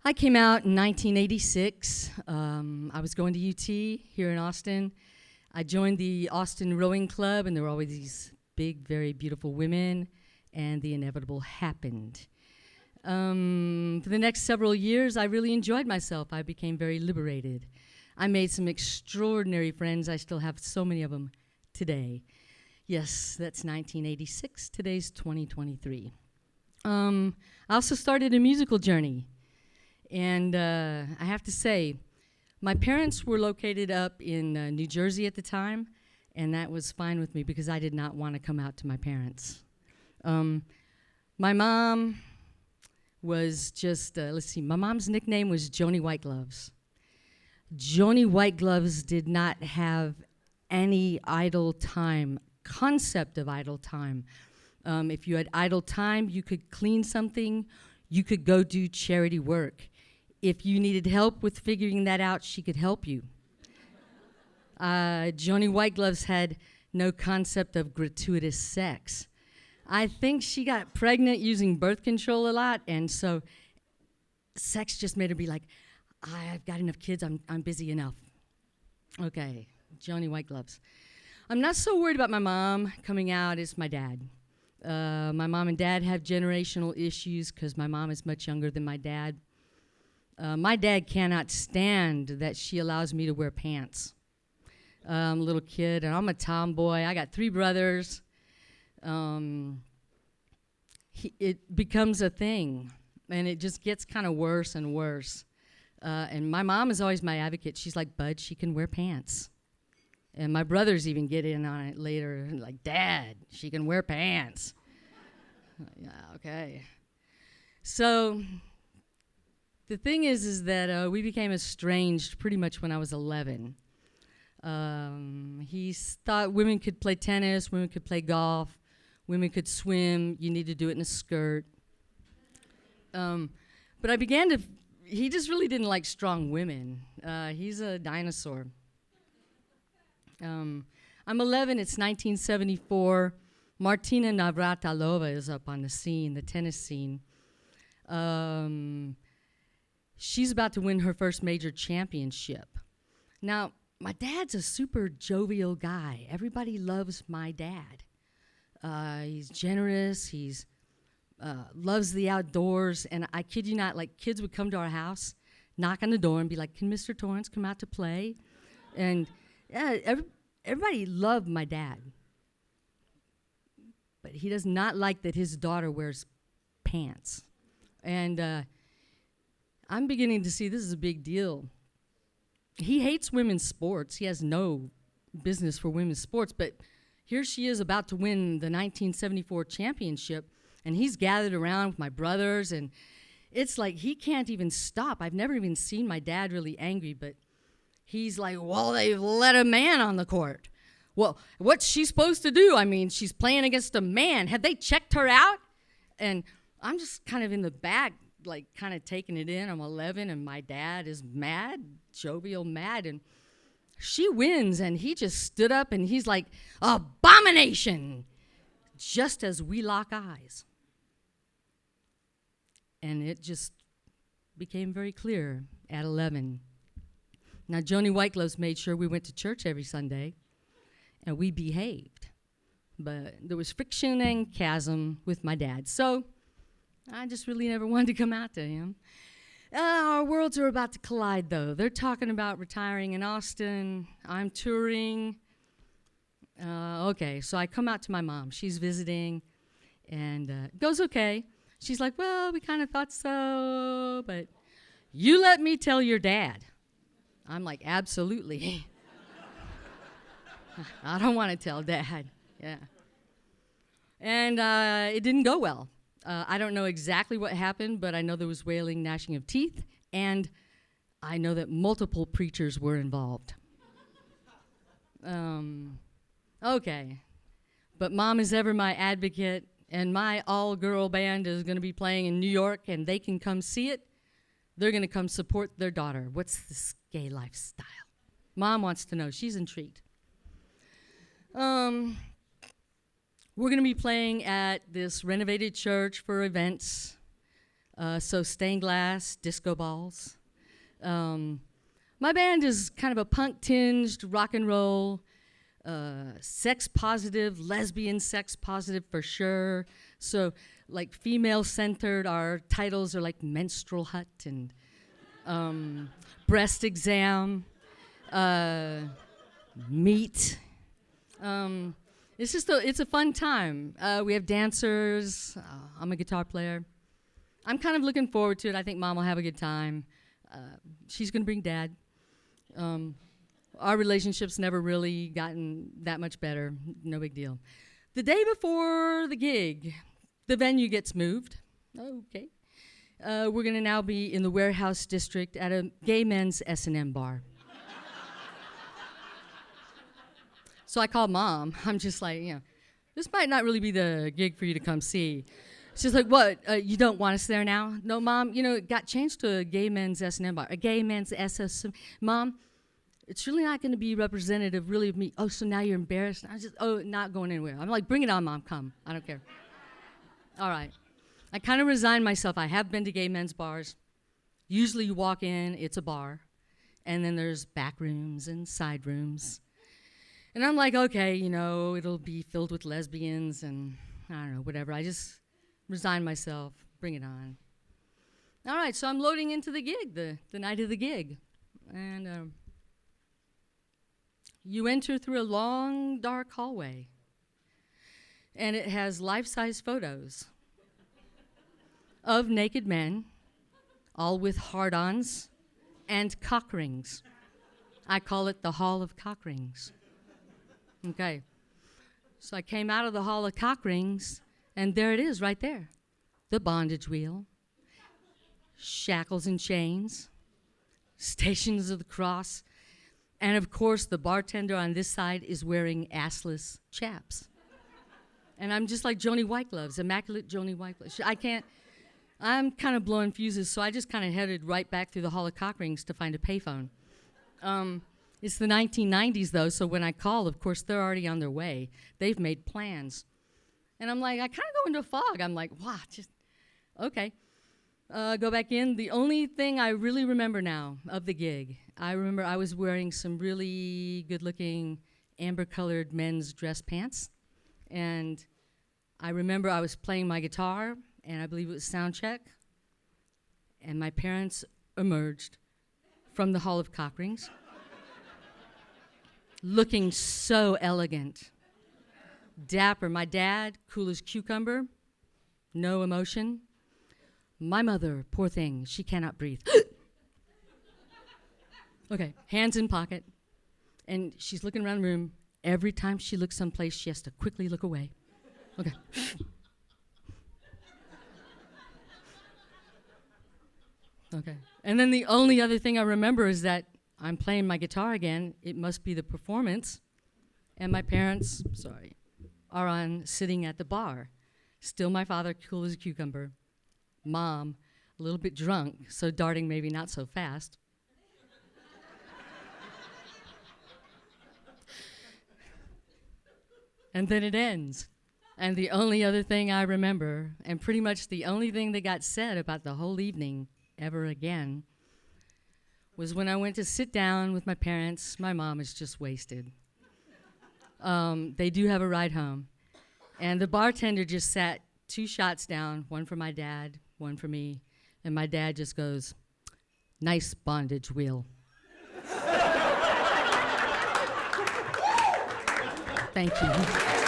I came out in 1986. I was going to UT here in Austin. I joined the Austin Rowing Club, and there were always these big, very beautiful women, and the inevitable happened. For the next several years, I really enjoyed myself. I became very liberated. I made some extraordinary friends. I still have so many of them today. Yes, that's 1986. Today's 2023. I also started a musical journey. And I have to say, my parents were located up in New Jersey at the time, and that was fine with me because I did not want to come out to my parents. My mom was just, my mom's nickname was Joni White Gloves. Joni White Gloves did not have any idle time, concept of idle time. If you had idle time, you could clean something, you could go do charity work. If you needed help with figuring that out, she could help you. Joni White Gloves had no concept of gratuitous sex. I think she got pregnant using birth control a lot, and so sex just made her be like, I've got enough kids, I'm busy enough. Okay, Joni White Gloves. I'm not so worried about my mom coming out as my dad. My mom and dad have generational issues because my mom is much younger than my dad. My dad cannot stand that she allows me to wear pants. I'm a little kid, and I'm a tomboy. I got 3 brothers. It becomes a thing, and it just gets kind of worse and worse. And my mom is always my advocate. She's like, Bud, she can wear pants. And my brothers even get in on it later, like, Dad, she can wear pants. Yeah, okay. So the thing is that we became estranged pretty much when I was 11. He thought women could play tennis, women could play golf, women could swim, you need to do it in a skirt. But I began to, he just really didn't like strong women. He's a dinosaur. I'm 11, it's 1974. Martina Navratilova is up on the scene, the tennis scene. She's about to win her first major championship. Now, my dad's a super jovial guy. Everybody loves my dad. He's generous, he's loves the outdoors, and I kid you not, like, kids would come to our house, knock on the door and be like, can Mr. Torrance come out to play? And yeah, everybody loved my dad. But he does not like that his daughter wears pants. And I'm beginning to see this is a big deal. He hates women's sports. He has no business for women's sports, but here she is about to win the 1974 championship, and he's gathered around with my brothers, and it's like he can't even stop. I've never even seen my dad really angry, but he's like, well, they've let a man on the court. Well, what's she supposed to do? I mean, she's playing against a man. Have they checked her out? And I'm just kind of in the back, like kind of taking it in. I'm 11, and my dad is mad, jovial mad, and she wins, and he just stood up, and he's like, abomination, just as we lock eyes. And it just became very clear at 11. Now, Joni White Gloves made sure we went to church every Sunday, and we behaved. But there was friction and chasm with my dad. So I just really never wanted to come out to him. Our worlds are about to collide, though. They're talking about retiring in Austin. I'm touring. Okay, so I come out to my mom. She's visiting, and it goes okay. She's like, well, we kind of thought so, but you let me tell your dad. I'm like, absolutely. I don't want to tell Dad. Yeah. And it didn't go well. I don't know exactly what happened, but I know there was wailing, gnashing of teeth, and I know that multiple preachers were involved. Okay. But Mom is ever my advocate, and my all-girl band is going to be playing in New York, and they can come see it. They're going to come support their daughter. What's this gay lifestyle? Mom wants to know. She's intrigued. We're going to be playing at this renovated church for events. So stained glass, disco balls. My band is kind of a punk-tinged rock and roll, sex positive, lesbian sex positive for sure. So like female centered, our titles are like Menstrual Hut and Breast Exam, Meat. It's a fun time. We have dancers. I'm a guitar player. I'm kind of looking forward to it. I think Mom will have a good time. She's gonna bring Dad. Our relationship's never really gotten that much better. No big deal. The day before the gig, the venue gets moved. Okay. We're gonna now be in the Warehouse District at a gay men's S&M bar. So I called Mom. I'm just like, this might not really be the gig for you to come see. She's like, what, you don't want us there now? No, Mom, it got changed to a gay men's S&M bar. A gay men's S&M. Mom, it's really not going to be representative really of me. Oh, so now you're embarrassed? I just, not going anywhere. I'm like, bring it on, Mom, come. I don't care. All right. I kind of resigned myself. I have been to gay men's bars. Usually you walk in, it's a bar. And then there's back rooms and side rooms. And I'm like, okay, it'll be filled with lesbians and I don't know, whatever. I just resigned myself, bring it on. All right, so I'm loading into the gig, the night of the gig. And you enter through a long, dark hallway. And it has life-size photos of naked men, all with hard-ons and cock rings. I call it the Hall of Cock Rings. Okay, so I came out of the Hall of Cock Rings, and there it is right there. The bondage wheel, shackles and chains, stations of the cross, and of course the bartender on this side is wearing assless chaps. And I'm just like Joni White Gloves, immaculate Joni White Gloves. I'm kind of blowing fuses, so I just kind of headed right back through the Hall of Cock Rings to find a payphone. It's the 1990s, though, so when I call, of course, they're already on their way. They've made plans. And I'm like, I kind of go into a fog. I'm like, wow, just, okay. Go back in. The only thing I really remember now of the gig, I remember I was wearing some really good-looking amber-colored men's dress pants. And I remember I was playing my guitar, and I believe it was sound check. And my parents emerged from the Hall of Cock Rings, looking so elegant. Dapper. My dad, cool as cucumber, no emotion. My mother, poor thing, she cannot breathe. Okay, hands in pocket. And she's looking around the room. Every time she looks someplace, she has to quickly look away. Okay. Okay. And then the only other thing I remember is that I'm playing my guitar again. It must be the performance. And my parents, are on sitting at the bar. Still my father, cool as a cucumber. Mom, a little bit drunk, so darting maybe not so fast. And then it ends. And the only other thing I remember, and pretty much the only thing that got said about the whole evening ever again, was when I went to sit down with my parents. My mom is just wasted. They do have a ride home. And the bartender just sat 2 shots down, one for my dad, one for me. And my dad just goes, "Nice bondage wheel." Thank you.